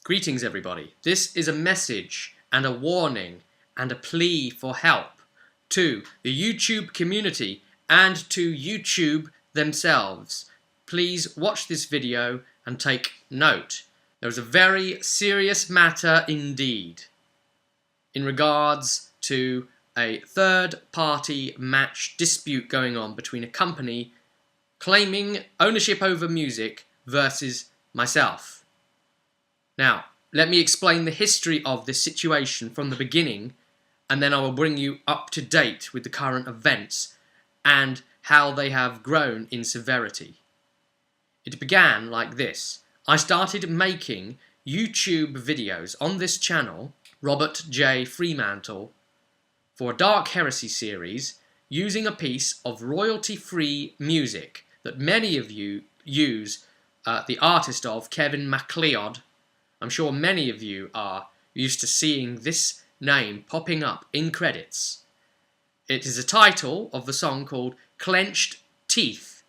Greetings everybody. This is a message and a warning and a plea for help to the YouTube community and to YouTube themselves. Please watch this video and take note. There is a very serious matter indeed in regards to a third-party match dispute going on between a company claiming ownership over music versus myself. Now, let me explain the history of this situation from the beginning, and then I will bring you up to date with the current events and how they have grown in severity. It began like this. I started making YouTube videos on this channel, Robert J. Fremantle, for a Dark Heresy series using a piece of royalty-free music that many of you use the artist of, Kevin MacLeod. I'm sure many of you are used to seeing this name popping up in credits. It is a title of the song called Clenched Teeth.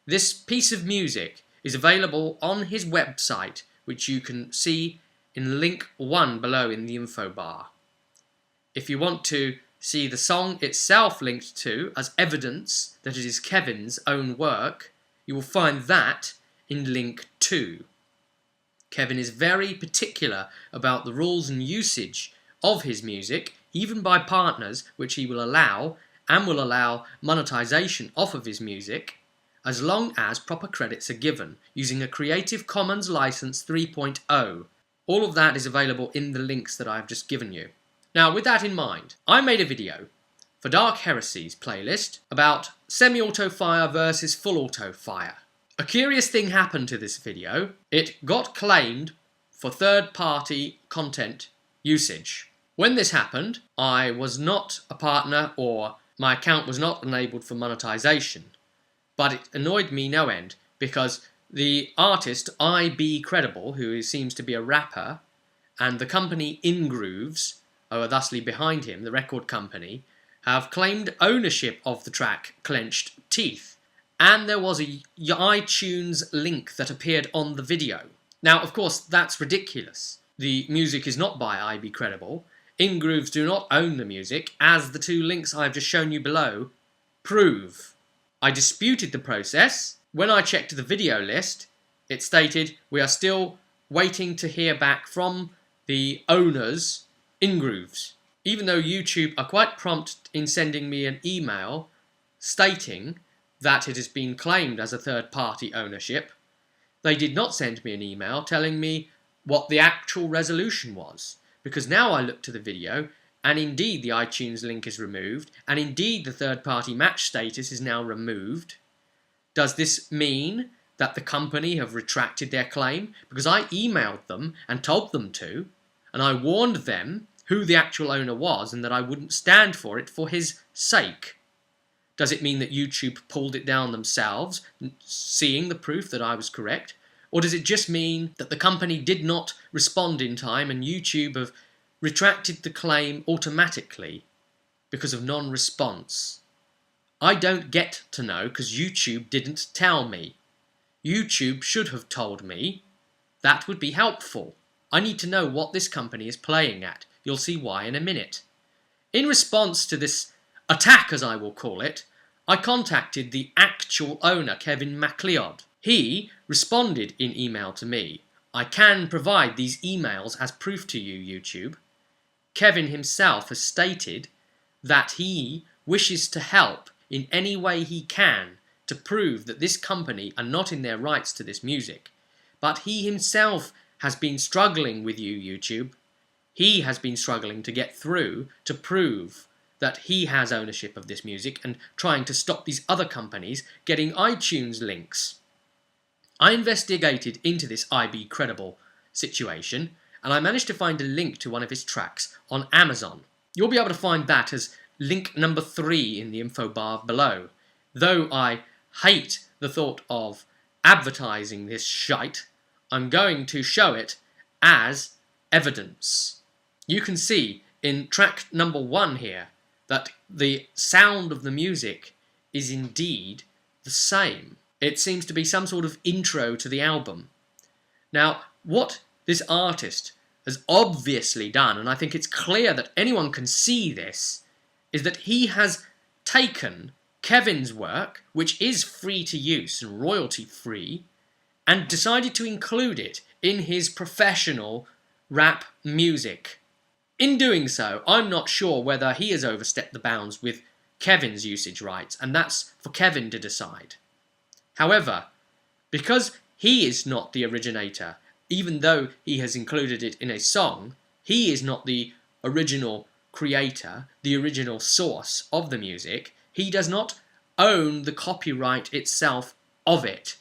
This piece of music is available on his website, which you can see in link 1 below in the info bar. If you want to see the song itself linked to as evidence that it is Kevin's own work, you will find that in link 2. Kevin is very particular about the rules and usage of his music, even by partners, which he will allow, and will allow monetization off of his music, as long as proper credits are given, using a Creative Commons license 3.0. All of that is available in the links that I've just given you. Now, with that in mind, I made a video for Dark Heresy's playlist about semi-auto fire versus full auto fire. A curious thing happened to this video. It got claimed for third-party content usage. When this happened, I was not a partner or my account was not enabled for monetization. But it annoyed me no end because the artist INgrooves, who seems to be a rapper, and the company INgrooves, who are thusly behind him, the record company, have claimed ownership of the track Clenched Teeth. And there was a iTunes link that appeared on the video. Now, of course, that's ridiculous. The music is not by INgrooves. INgrooves do not own the music, as the two links I've just shown you below prove. I disputed the process. When I checked the video list, it stated we are still waiting to hear back from the owners, INgrooves. Even though YouTube are quite prompt in sending me an email stating that it has been claimed as a third-party ownership, they did not send me an email telling me what the actual resolution was. Because now I look to the video, and indeed the iTunes link is removed, and indeed the third-party match status is now removed. Does this mean that the company have retracted their claim? Because I emailed them and told them to, and I warned them who the actual owner was and that I wouldn't stand for it for his sake. Does it mean that YouTube pulled it down themselves, seeing the proof that I was correct? Or does it just mean that the company did not respond in time and YouTube have retracted the claim automatically because of non-response? I don't get to know because YouTube didn't tell me. YouTube should have told me. That would be helpful. I need to know what this company is playing at. You'll see why in a minute. In response to this attack, as I will call it, I contacted the actual owner, Kevin MacLeod. He responded in email to me. I can provide these emails as proof to you, YouTube. Kevin himself has stated that he wishes to help in any way he can to prove that this company are not in their rights to this music. But he himself has been struggling with you, YouTube. He has been struggling to get through to prove that he has ownership of this music and trying to stop these other companies getting iTunes links. I investigated into this INgrooves situation and I managed to find a link to one of his tracks on Amazon. You'll be able to find that as link number 3 in the info bar below. Though I hate the thought of advertising this shite, I'm going to show it as evidence. You can see in track number 1 here that the sound of the music is indeed the same. It seems to be some sort of intro to the album. Now, what this artist has obviously done, and I think it's clear that anyone can see this, is that he has taken Kevin's work, which is free to use and royalty free, and decided to include it in his professional rap music. In doing so, I'm not sure whether he has overstepped the bounds with Kevin's usage rights, and that's for Kevin to decide. However, because he is not the originator, even though he has included it in a song, he is not the original creator, the original source of the music. He does not own the copyright itself of it.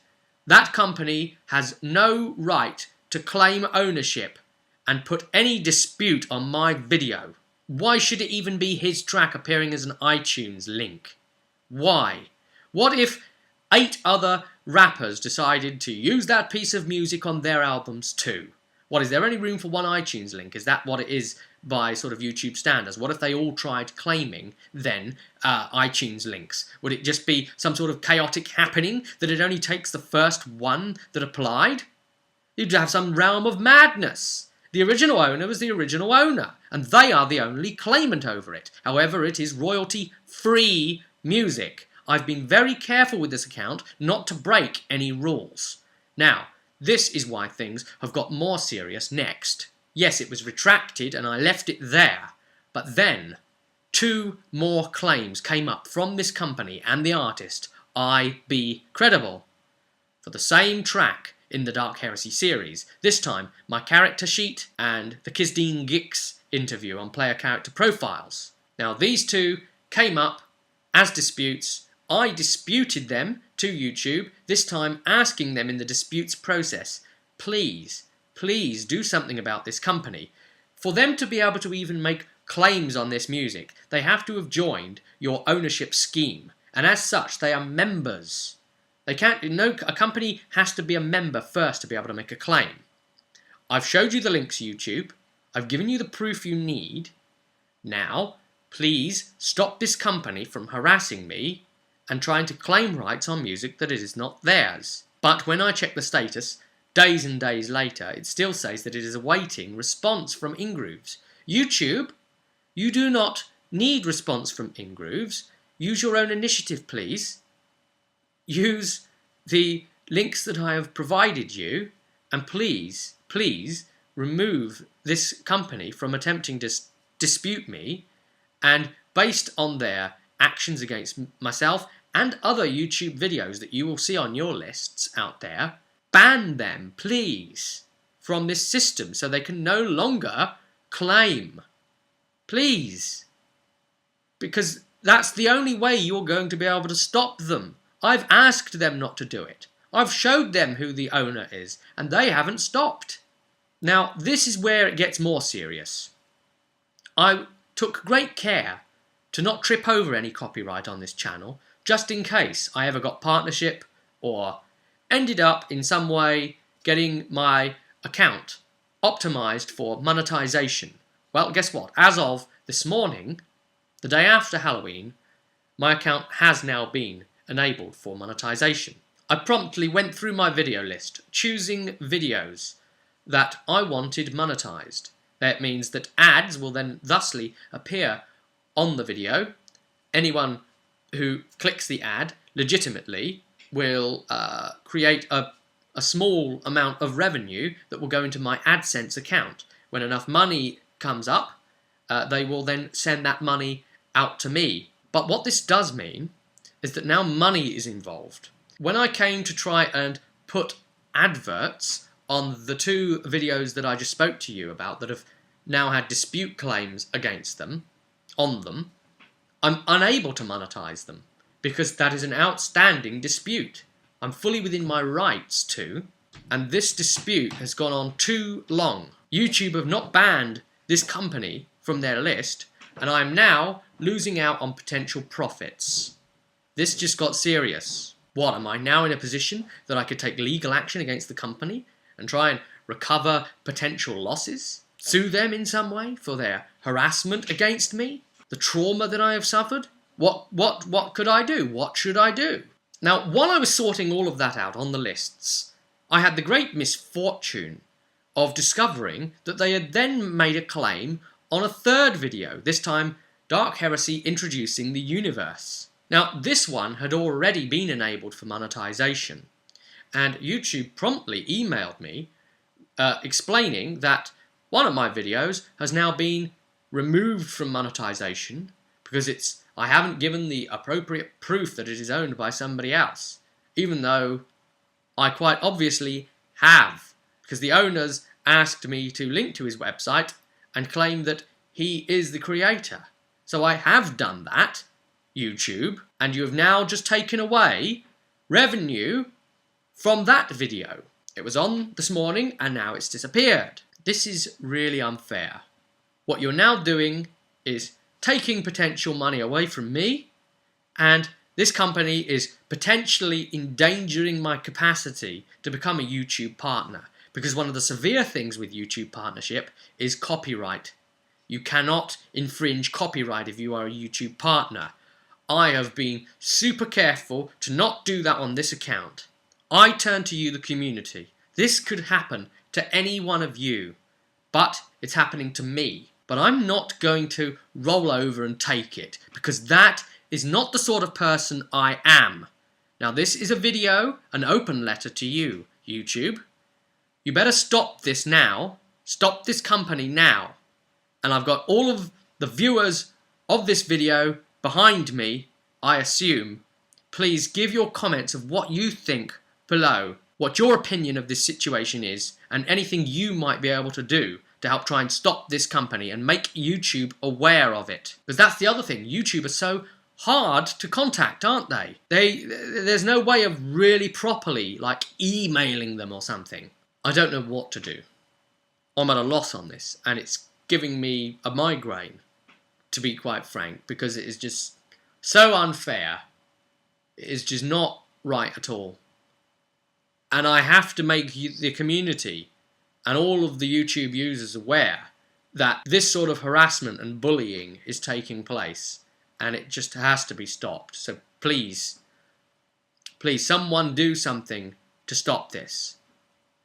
That company has no right to claim ownership and put any dispute on my video. Why should it even be his track appearing as an iTunes link? Why? What if 8 other rappers decided to use that piece of music on their albums too? What, is there only room for one iTunes link? Is that what it is by sort of YouTube standards? What if they all tried claiming then iTunes links? Would it just be some sort of chaotic happening that it only takes the first one that applied? You'd have some realm of madness. The original owner was the original owner, and they are the only claimant over it. However, it is royalty-free music. I've been very careful with this account not to break any rules. Now, this is why things have got more serious next. Yes, it was retracted and I left it there, but then 2 more claims came up from this company and the artist, I Be Credible, for the same track in the Dark Heresy series. This time, my character sheet and the Kizdeen Gix interview on player character profiles. Now, these 2 came up as disputes. I disputed them to YouTube, this time asking them in the disputes process, please do something about this company. For them to be able to even make claims on this music, they have to have joined your ownership scheme, and as such, they are members. A company has to be a member first to be able to make a claim. I've showed you the links, YouTube. I've given you the proof you need. Now, please stop this company from harassing me and trying to claim rights on music that it is not theirs. But when I check the status, days and days later, it still says that it is awaiting response from INgrooves. YouTube, you do not need response from INgrooves. Use your own initiative, please. Use the links that I have provided you, and please remove this company from attempting to dispute me, and based on their actions against myself and other YouTube videos that you will see on your lists out there, ban them, please, from this system so they can no longer claim. Please. Because that's the only way you're going to be able to stop them. I've asked them not to do it. I've showed them who the owner is, and they haven't stopped. Now, this is where it gets more serious. I took great care to not trip over any copyright on this channel, just in case I ever got partnership or ended up in some way getting my account optimized for monetization. Well, guess what? As of this morning, the day after Halloween, my account has now been enabled for monetization. I promptly went through my video list, choosing videos that I wanted monetized. That means that ads will then thusly appear on the video. Anyone who clicks the ad legitimately will create a small amount of revenue that will go into my AdSense account. When enough money comes up, they will then send that money out to me. But what this does mean is that now money is involved. When I came to try and put adverts on the 2 videos that I just spoke to you about that have now had dispute claims against them, on them, I'm unable to monetize them because that is an outstanding dispute. I'm fully within my rights to, and this dispute has gone on too long. YouTube have not banned this company from their list, and I am now losing out on potential profits. This just got serious. What, am I now in a position that I could take legal action against the company and try and recover potential losses? Sue them in some way for their harassment against me? The trauma that I have suffered? What could I do? What should I do? Now, while I was sorting all of that out on the lists, I had the great misfortune of discovering that they had then made a claim on a third video, this time Dark Heresy introducing the universe. Now, this one had already been enabled for monetization, and YouTube promptly emailed me explaining that one of my videos has now been removed from monetization because I haven't given the appropriate proof that it is owned by somebody else, even though I quite obviously have, because the owners asked me to link to his website and claim that he is the creator. So I have done that, YouTube, and you have now just taken away revenue from that video. It was on this morning and now it's disappeared. This is really unfair. What you're now doing is taking potential money away from me, and this company is potentially endangering my capacity to become a YouTube partner, because one of the severe things with YouTube partnership is copyright. You cannot infringe copyright if you are a YouTube partner. I have been super careful to not do that on this account. I turn to you, the community. This could happen to any one of you, but it's happening to me. But I'm not going to roll over and take it, because that is not the sort of person I am. Now, this is a video, an open letter to you, YouTube. You better stop this now. Stop this company now. And I've got all of the viewers of this video behind me, I assume. Please give your comments of what you think below, what your opinion of this situation is, and anything you might be able to do to help try and stop this company and make YouTube aware of it. Because that's the other thing, YouTube are so hard to contact, aren't they? There's no way of really properly, like, emailing them or something. I don't know what to do. I'm at a loss on this, and it's giving me a migraine, to be quite frank, because it is just so unfair. It is just not right at all. And I have to make the community and all of the YouTube users aware that this sort of harassment and bullying is taking place, and it just has to be stopped. So please, please, someone do something to stop this.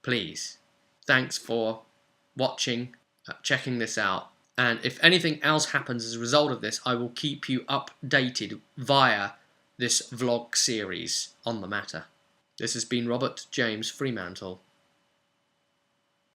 Please. Thanks for watching, checking this out. And if anything else happens as a result of this, I will keep you updated via this vlog series on the matter. This has been Robert James Fremantle.